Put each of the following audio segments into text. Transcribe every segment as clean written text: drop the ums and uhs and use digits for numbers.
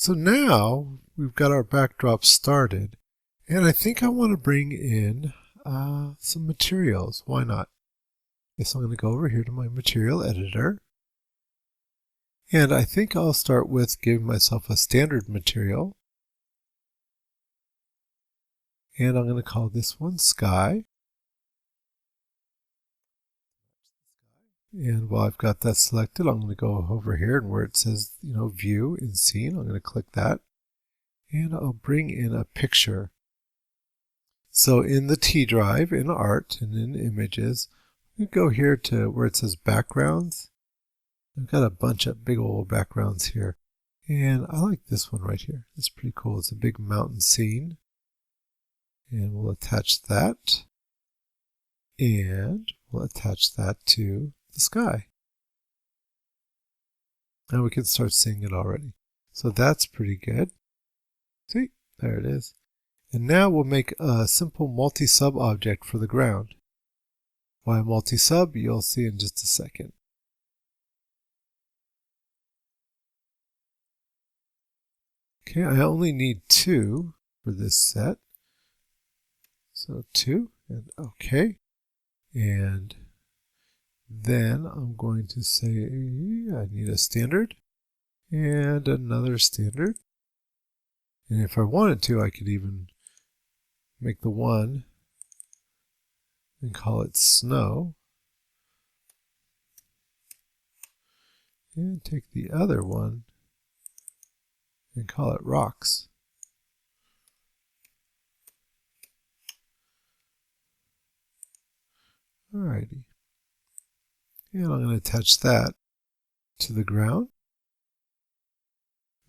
So now we've got our backdrop started, and I think I want to bring in some materials. Why not? Yes, I'm going to go over here to my material editor, and I think I'll start with giving myself a standard material, and I'm going to call this one Sky. And while I've got that selected, I'm going to go over here and where it says, View in Scene, I'm going to click that. And I'll bring in a picture. So in the T drive, in Art, and in Images, we go here to where it says Backgrounds. I've got a bunch of big old backgrounds here. And I like this one right here. It's pretty cool. It's a big mountain scene. And we'll attach that. And we'll attach that to the sky. Now we can start seeing it already. So that's pretty good. See, there it is. And now we'll make a simple multi-sub object for the ground. Why multi-sub? You'll see in just a second. Okay, I only need 2 for this set. So 2, and okay. And then I'm going to say I need a standard and another standard. And if I wanted to, I could even make the one and call it snow. And take the other one and call it rocks. Alrighty. And I'm going to attach that to the ground.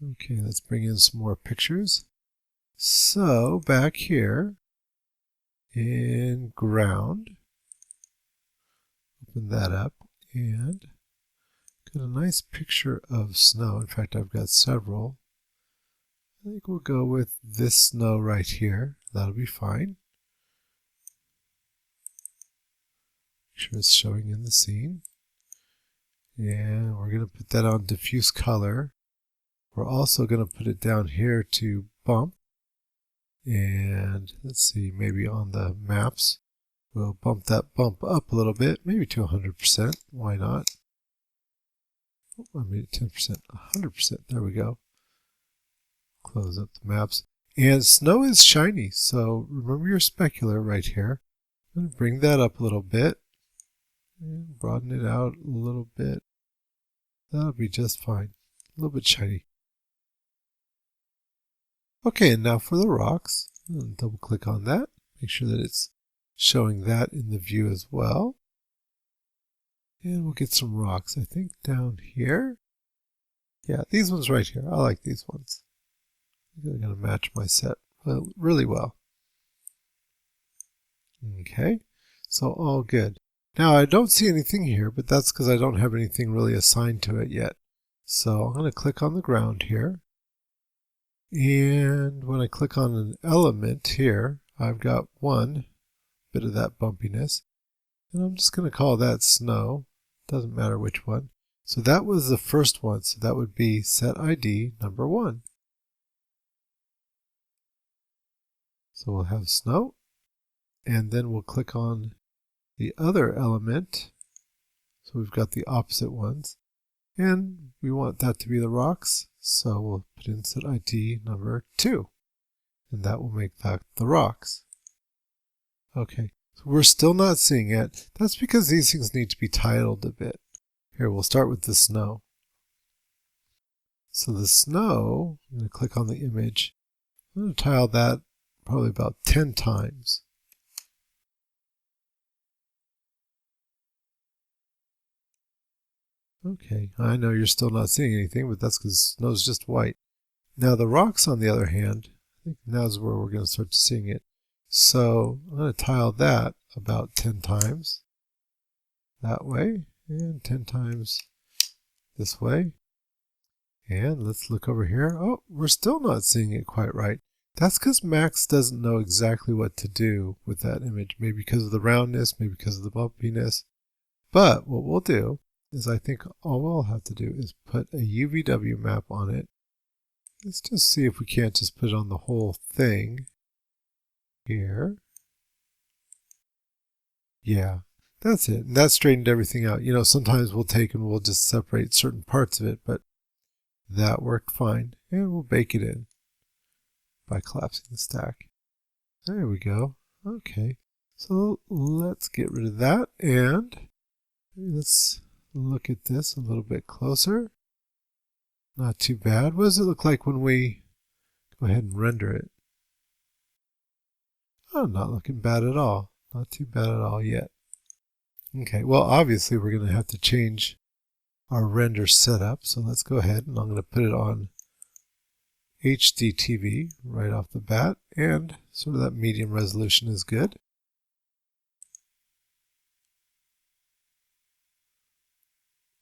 Okay, let's bring in some more pictures. So back here in ground, open that up and got a nice picture of snow. In fact, I've got several. I think we'll go with this snow right here. That'll be fine. Make sure it's showing in the scene. And we're going to put that on diffuse color. We're also going to put it down here to bump. And let's see, maybe on the maps, we'll bump that bump up a little bit, maybe to 100%. Why not? Oh, I made it 10%, 100%. There we go. Close up the maps. And snow is shiny, so remember your specular right here. I'm going to bring that up a little bit. And broaden it out a little bit. That'll be just fine. A little bit shiny. Okay, and now for the rocks. Double click on that. Make sure that it's showing that in the view as well. And we'll get some rocks, I think, down here. Yeah, these ones right here. I like these ones. They're going to match my set really well. Okay, so all good. Now I don't see anything here, but that's because I don't have anything really assigned to it yet. So I'm going to click on the ground here. And when I click on an element here, I've got one bit of that bumpiness. And I'm just going to call that snow. Doesn't matter which one. So that was the first one. So that would be set ID number 1. So we'll have snow. And then we'll click on the other element. So we've got the opposite ones. And we want that to be the rocks. So we'll put in set ID number 2. And that will make that the rocks. Okay, so we're still not seeing it. That's because these things need to be titled a bit. Here, we'll start with the snow. So the snow, I'm going to click on the image. I'm going to tile that probably about 10 times. Okay, I know you're still not seeing anything, but that's because snow's just white. Now the rocks, on the other hand, I think now's where we're going to start seeing it. So I'm going to tile that about 10 times that way, and 10 times this way. And let's look over here. Oh, we're still not seeing it quite right. That's because Max doesn't know exactly what to do with that image. Maybe because of the roundness, maybe because of the bumpiness. But what we'll do is I think all we'll have to do is put a UVW map on it. Let's just see if we can't just put it on the whole thing here. Yeah, that's it. And that straightened everything out. Sometimes we'll take and we'll just separate certain parts of it, but that worked fine. And we'll bake it in by collapsing the stack. There we go. Okay, so let's get rid of that and let's look at this a little bit closer. Not too bad. What does it look like when we go ahead and render it? Oh, not looking bad at all. Not too bad at all yet. Okay, well, obviously we're going to have to change our render setup. So let's go ahead and I'm going to put it on HDTV right off the bat. And sort of that medium resolution is good.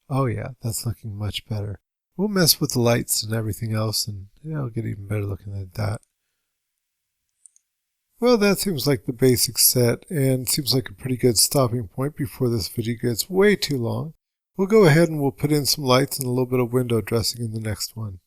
Oh yeah, that's looking much better. We'll mess with the lights and everything else, and yeah, it'll get even better looking at that. Well, that seems like the basic set, and seems like a pretty good stopping point before this video gets way too long. We'll go ahead and we'll put in some lights and a little bit of window dressing in the next one.